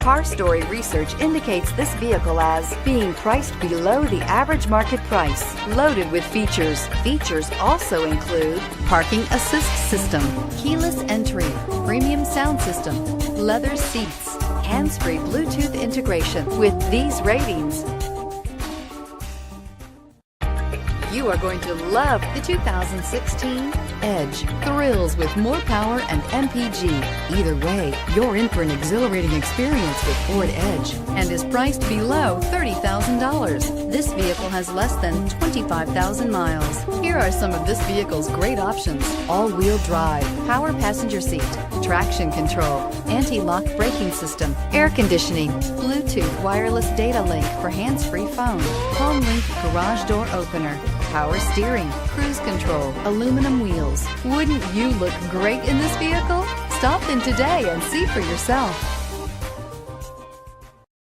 Car Story research indicates this vehicle as being priced below the average market price, loaded with features. Features also include parking assist system, keyless entry, premium sound system, leather seats, hands-free Bluetooth integration. With these ratings, you are going to love the 2016 Edge. Thrills with more power and MPG. Either way, you're in for an exhilarating experience with Ford Edge and is priced below $30,000. This vehicle has less than 25,000 miles. Here are some of this vehicle's great options: all-wheel drive, power passenger seat, traction control, anti-lock braking system, air conditioning, Bluetooth wireless data link for hands-free phone, home link garage door opener, power steering, cruise control, aluminum wheels. Wouldn't you look great in this vehicle? Stop in today and see for yourself.